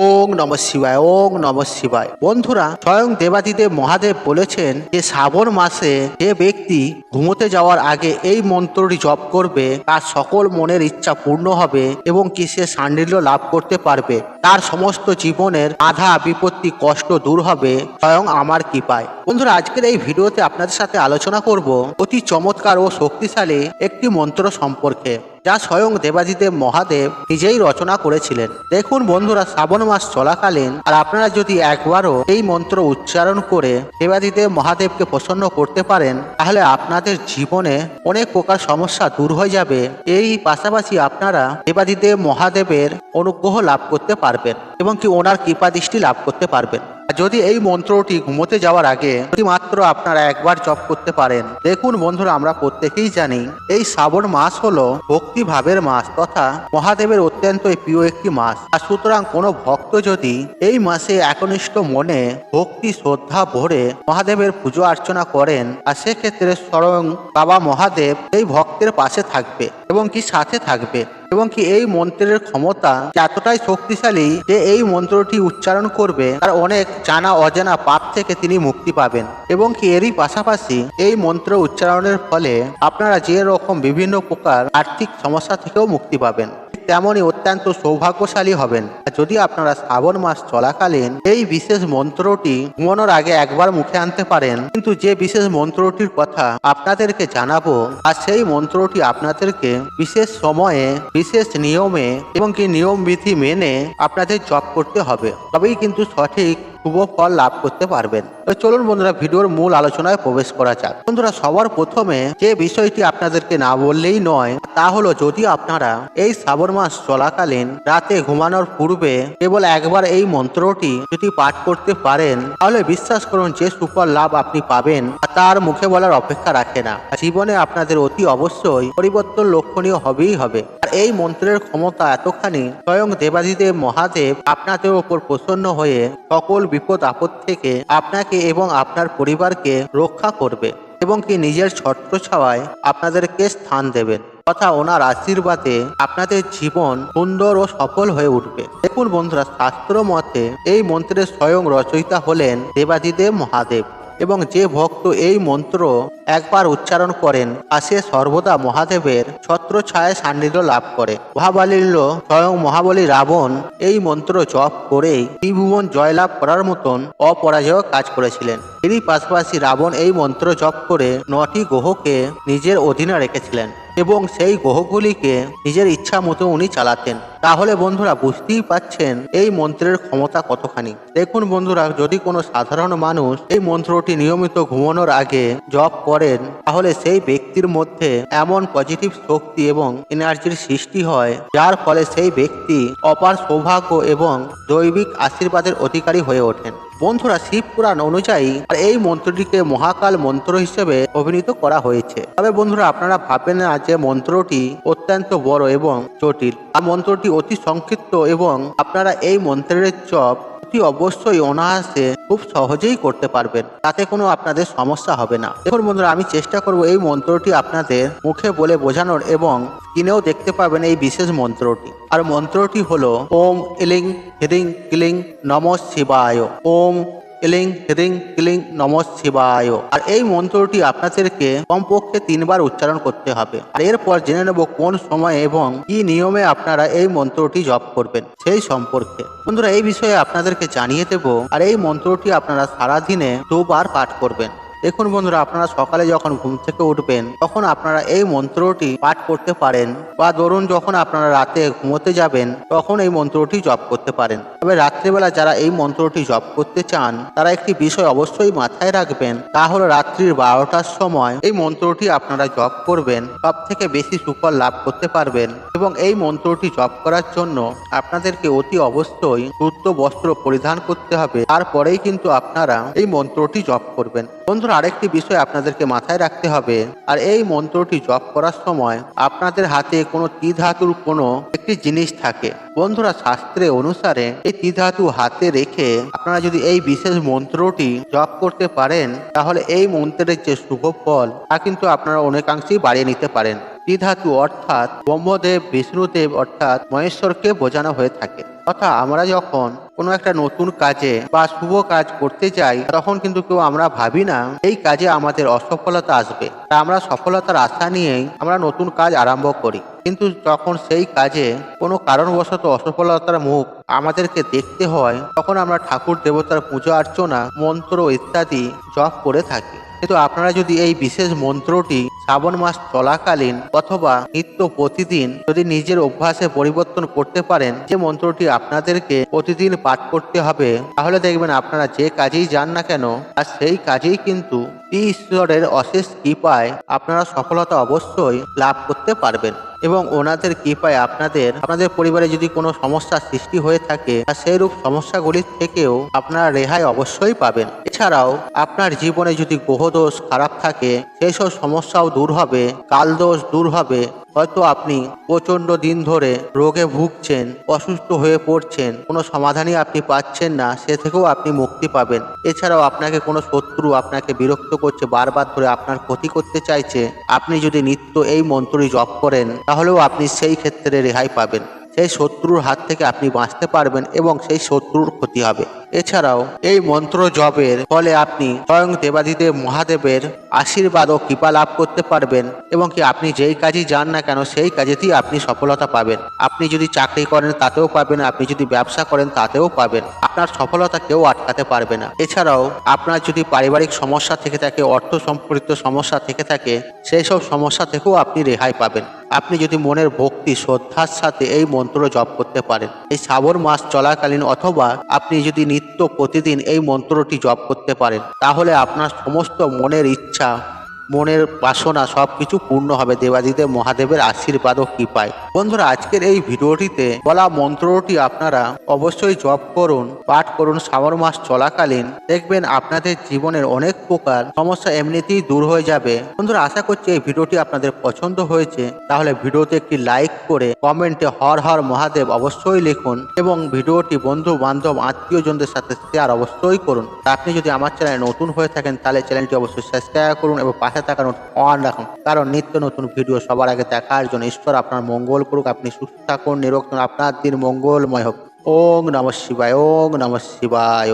ওং নমঃ শিবায়, ওং নমঃ শিবায়। বন্ধুরা, স্বয়ং দেবাদিদেব মহাদেব বলেছেন যে শ্রাবণ মাসে যে ব্যক্তি ঘুমোতে যাওয়ার আগে এই মন্ত্রটি জপ করবে তার সকল মনের ইচ্ছা পূর্ণ হবে এবং কি সে সান্নিধ্য লাভ করতে পারবে। তার সমস্ত জীবনের বাধা বিপত্তি কষ্ট দূর হবে স্বয়ং আমার কৃপায়। বন্ধুরা, আজকের এই ভিডিওতে আপনাদের সাথে আলোচনা করব অতি চমৎকার ও শক্তিশালী একটি মন্ত্র সম্পর্কে, যা স্বয়ং দেবাদিদেব মহাদেব নিজেই রচনা করেছিলেন। দেখুন বন্ধুরা, শ্রাবণ মাস চলাকালীন আর আপনারা যদি একবারও এই মন্ত্র উচ্চারণ করে দেবাদিদেব মহাদেবকে প্রসন্ন করতে পারেন, তাহলে আপনাদের জীবনে অনেক প্রকার সমস্যা দূর হয়ে যাবে। এই পাশাপাশি আপনারা দেবাদিদেব মহাদেবের অনুগ্রহ লাভ করতে পারবেন এবং কি ওনার কৃপা দৃষ্টি লাভ করতে পারবেন। যদি এই মন্ত্রটি ঘুমোতে যাওয়ার আগে যদি মাত্র আপনারা একবার জপ করতে পারেন। দেখুন বন্ধুরা, আমরা প্রত্যেকেই জানি এই শ্রাবণ মাস হলো ভক্তি ভাবের মাস তথা মহাদেবের অত্যন্ত প্রিয় একটি মাস। আর সুতরাং কোনো ভক্ত যদি এই মাসে একনিষ্ঠ মনে ভক্তি শ্রদ্ধা ভরে মহাদেবের পুজো অর্চনা করেন, আর সেক্ষেত্রে স্বয়ং বাবা মহাদেব এই ভক্তের পাশে থাকবে এবং কি সাথে থাকবে এবং কি এই মন্ত্রের ক্ষমতা এতটাই শক্তিশালী যে এই মন্ত্রটি উচ্চারণ করবে আর অনেক জানা অজানা পাপ থেকে তিনি মুক্তি পাবেন এবং কি এরই পাশাপাশি এই মন্ত্র উচ্চারণের ফলে আপনারা যে রকম বিভিন্ন প্রকার আর্থিক সমস্যা থেকেও মুক্তি পাবেন, তেমনই অত্যন্ত সৌভাগ্যশালী হবেন। যদি আপনারা শ্রাবণ মাস চলাকালীন এই বিশেষ মন্ত্রটি ঘুমানোর আগে একবার মুখে আনতে পারেন, কিন্তু যে বিশেষ মন্ত্রটির কথা আপনাদেরকে জানাবো আর সেই মন্ত্রটি আপনাদেরকে বিশেষ সময়ে বিশেষ নিয়মে এবং কি নিয়ম বিধি মেনে আপনাদের জপ করতে হবে, তবেই কিন্তু সঠিক শুভ ফল লাভ করতে পারবেন। চলুন বন্ধুরা, ভিডিওর মূল আলোচনায় প্রবেশ করা যাক। বন্ধুরা, সবার প্রথমে যে বিষয়টি আপনাদেরকে না বললেই নয় তা হলো, যদি আপনারা এই শ্রাবণ মাস চলাকালীন রাতে ঘুমানোর পূর্বে কেবল একবার এই মন্ত্রটি যদি পাঠ করতে পারেন, তাহলে বিশ্বাস করুন যে সুফল লাভ আপনি পাবেন তার মুখে বলার অপেক্ষা রাখে না। জীবনে আপনাদের অতি অবশ্যই পরিবর্তন লক্ষণীয় হবেই হবে। আর এই মন্ত্রের ক্ষমতা এতখানি, স্বয়ং দেবাদিদেব মহাদেব আপনাদের ওপর প্রসন্ন হয়ে সকল বিপদ আপদ থেকে আপনাকে এবং আপনার পরিবারকে রক্ষা করবে এবং কি নিজের ছত্র ছাওয়ায় আপনাদেরকে স্থান দেবেন তথা ওনার আশীর্বাদে আপনাদের জীবন সুন্দর ও সফল হয়ে উঠবে। দেখুন বন্ধুরা, শাস্ত্র মতে এই মন্ত্রের স্বয়ং রচয়িতা হলেন দেবাদিদেব মহাদেব এবং যে ভক্ত এই মন্ত্র একবার উচ্চারণ করেন আর সে সর্বদা মহাদেবের ছত্র ছায় সান্নিধ্য লাভ করে। মহাবলীর স্বয়ং মহাবলী রাবণ এই মন্ত্র জপ করেই ত্রিভুবন জয়লাভ করার মতন অপরাজয় কাজ করেছিলেন। এরই পাশাপাশি রাবণ এই মন্ত্র জপ করে 9টি গ্রহকে নিজের অধীনে রেখেছিলেন এবং সেই গ্রহগুলিকে নিজের ইচ্ছা মতো উনি চালাতেন। তাহলে বন্ধুরা, বুঝতেই পাচ্ছেন এই মন্ত্রের ক্ষমতা কতখানি। দেখুন বন্ধুরা, যদি কোনো সাধারণ মানুষ এই মন্ত্রটি নিয়মিত ঘুমানোর আগে জপ করেন, তাহলে সেই ব্যক্তির মধ্যে এমন পজিটিভ শক্তি এবং এনার্জির সৃষ্টি হয়, যার ফলে সেই ব্যক্তি অপার সৌভাগ্য এবং দৈবিক আশীর্বাদের অধিকারী হয়ে ওঠেন। বন্ধুরা, শিব পুরাণ অনুযায়ী এই মন্ত্রটিকে মহাকাল মন্ত্র হিসেবে অভিনীত করা হয়েছে। তবে বন্ধুরা, আপনারা ভাবেন না যে মন্ত্রটি অত্যন্ত বড় এবং জটিল। আর মন্ত্রটি অতি সংক্ষিপ্ত এবং আপনারা এই মন্ত্রের জপ অতি অবশ্যই অনায়াসে খুব সহজেই করতে পারবেন, তাতে কোনো আপনাদের সমস্যা হবে না। দেখুন বন্ধুরা, আমি চেষ্টা করব এই মন্ত্রটি আপনাদের মুখে বলে বোঝানোর এবং স্ক্রিনেও দেখতে পাবেন এই বিশেষ মন্ত্রটি। আর মন্ত্রটি হলো ওম ইলিং হ্রিং ক্লিং নমঃ শিবায়। ওম ইলিং হ্রিং ক্লিং নমঃ শিবায়। আর এই মন্ত্রটি আপনাদেরকে কমপক্ষে 3 বার উচ্চারণ করতে হবে। আর এরপর জেনে নেব কোন সময় এবং কি নিয়মে আপনারা এই মন্ত্রটি জপ করবেন সেই সম্পর্কে। বন্ধুরা, এই বিষয়ে আপনাদেরকে জানিয়ে দেব। আর এই মন্ত্রটি আপনারা সারাদিনে 2 বার পাঠ করবেন। দেখুন বন্ধুরা, আপনারা সকালে যখন ঘুম থেকে উঠবেন তখন আপনারা এই মন্ত্রটি পাঠ করতে পারেন, বা ধরুন যখন আপনারা রাতে ঘুমোতে যাবেন তখন এই মন্ত্রটি জপ করতে পারেন। তবে রাত্রিবেলা যারা এই মন্ত্রটি জপ করতে চান তারা একটি বিষয় অবশ্যই মাথায় রাখবেন, তা হলো রাত্রির 12টার সময় এই মন্ত্রটি আপনারা জপ করবেন, সব থেকে বেশি সুফল লাভ করতে পারবেন। এবং এই মন্ত্রটি জপ করার জন্য আপনাদেরকে অতি অবশ্যই শুদ্ধ বস্ত্র পরিধান করতে হবে, তারপরেই কিন্তু আপনারা এই মন্ত্রটি জপ করবেন। বন্ধুরা, আরেকটি বিষয় আপনাদেরকে মাথায় রাখতে হবে। আর এই মন্ত্রটি জপ করার সময় আপনাদের হাতে কোনো ত্রিধাতুর কোনো একটি জিনিস থাকে। বন্ধুরা, শাস্ত্রে অনুসারে এই ত্রিধাতু হাতে রেখে আপনারা যদি এই বিশেষ মন্ত্রটি জপ করতে পারেন, তাহলে এই মন্ত্রের যে শুভ ফল তা কিন্তু আপনারা অনেকাংশেই বাড়িয়ে নিতে পারেন। ত্রিধাতু অর্থাৎ ব্রহ্মদেব বিষ্ণুদেব অর্থাৎ মহেশ্বরকে বোঝানো হয়ে থাকে। অর্থাৎ আমরা যখন কোনো একটা নতুন কাজে বা শুভ কাজ করতে যাই তখন কিন্তু কেউ আমরা ভাবি না এই কাজে আমাদের অসফলতা আসবে, তা আমরা সফলতার আশা নিয়েই আমরা নতুন কাজ আরম্ভ করি। কিন্তু যখন সেই কাজে কোনো কারণবশত অসফলতার মুখ আমাদেরকে দেখতে হয় তখন আমরা ঠাকুর দেবতার পূজা অর্চনা মন্ত্র ইত্যাদি জপ করে থাকি। কিন্তু আপনারা যদি এই বিশেষ মন্ত্রটি শ্রাবণ মাস চলাকালীন অথবা নিত্য প্রতিদিন যদি নিজের অভ্যাসে পরিবর্তন করতে পারেন, যে মন্ত্রটি আপনাদেরকে প্রতিদিন পাঠ করতে হবে, তাহলে দেখবেন আপনারা যে কাজেই যান না কেন আর সেই কাজেই কিন্তু ঈশ্বরের অশেষ কৃপায় আপনারা সফলতা অবশ্যই লাভ করতে পারবেন। এবং ওনাদের কৃপায় আপনাদের পরিবারে যদি কোনো সমস্যার সৃষ্টি হয়ে থাকে আর সেইরূপ সমস্যাগুলির থেকেও আপনারা রেহাই অবশ্যই পাবেন। এছাড়াও আপনার জীবনে যদি গ্রহদোষ খারাপ থাকে সেই সব সমস্যাও দূর হবে, কালদোষ দূর হবে। হয়তো আপনি প্রচন্ড দিন ধরে রোগে ভুগছেন, অসুস্থ হয়ে পড়ছেন, কোনো সমাধানই আপনি পাচ্ছেন না, সে থেকেও আপনি মুক্তি পাবেন। এছাড়াও আপনাকে কোনো শত্রু আপনাকে বিরক্ত করছে, বারবার ধরে আপনার ক্ষতি করতে চাইছে, আপনি যদি নিত্য এই মন্ত্রটি জপ করেন তাহলেও আপনি সেই ক্ষেত্রে রেহাই পাবেন। সেই শত্রুর হাত থেকে আপনি বাঁচতে পারবেন এবং সেই শত্রুর ক্ষতি হবে। এছাড়াও এই মন্ত্র জপের ফলে আপনি স্বয়ং দেবাদিদেব মহাদেবের আশীর্বাদ ও কৃপা লাভ করতে পারবেন এবং কি আপনি যেই কাজই যান না কেন সেই কাজেতেই আপনি সফলতা পাবেন। আপনি যদি চাকরি করেন তাতেও পাবেন, আপনি যদি ব্যবসা করেন তাতেও পাবেন। আপনার সফলতা কেউ আটকাতে পারবে না। এছাড়াও আপনার যদি পারিবারিক সমস্যা থেকে থাকে, অর্থ সম্পর্কিত সমস্যা থেকে থাকে, সেই সব সমস্যা থেকেও আপনি রেহাই পাবেন আপনি যদি মনের ভক্তি শ্রদ্ধার সাথে এই মন্ত্র জপ করতে পারেন। এই শ্রাবণ মাস চলাকালীন অথবা আপনি যদি নিত্য প্রতিদিন এই মন্ত্রটি জপ করতে পারেন তাহলে আপনার সমস্ত মনের ইচ্ছা, মনের বাসনা সবকিছু পূর্ণ হবে দেবাদিদেব মহাদেবের আশীর্বাদ ও কৃপায়। বন্ধুরা, আজকের এই ভিডিওটিতে বলা মন্ত্রটি আপনারা অবশ্যই জপ করুন, পাঠ করুন শ্রাবণ মাস চলাকালীন। দেখবেন আপনাদের জীবনের অনেক প্রকার সমস্যা এমনিতেই দূর হয়ে যাবে। বন্ধুরা, আশা করছি এই ভিডিওটি আপনাদের পছন্দ হয়েছে। তাহলে ভিডিওতে একটি লাইক করে কমেন্টে হর হর মহাদেব অবশ্যই লিখুন এবং ভিডিওটি বন্ধু বান্ধব আত্মীয়জনদের সাথে শেয়ার অবশ্যই করুন। আপনি যদি আমার চ্যানেলে নতুন হয়ে থাকেন তাহলে চ্যানেলটি অবশ্যই সাবস্ক্রাইব করুন এবং পাশে থাকা অন রাখুন, কারণ নিত্য নতুন ভিডিও সবার আগে দেখার জন্য। ঈশ্বর আপনার মঙ্গল করুক, আপনি সুস্থ থাকুন, নিরোগ থাকুন, আপনার দিন মঙ্গলময় হোক। ওং নমঃ শিবায়, ওং নমঃ শিবায়।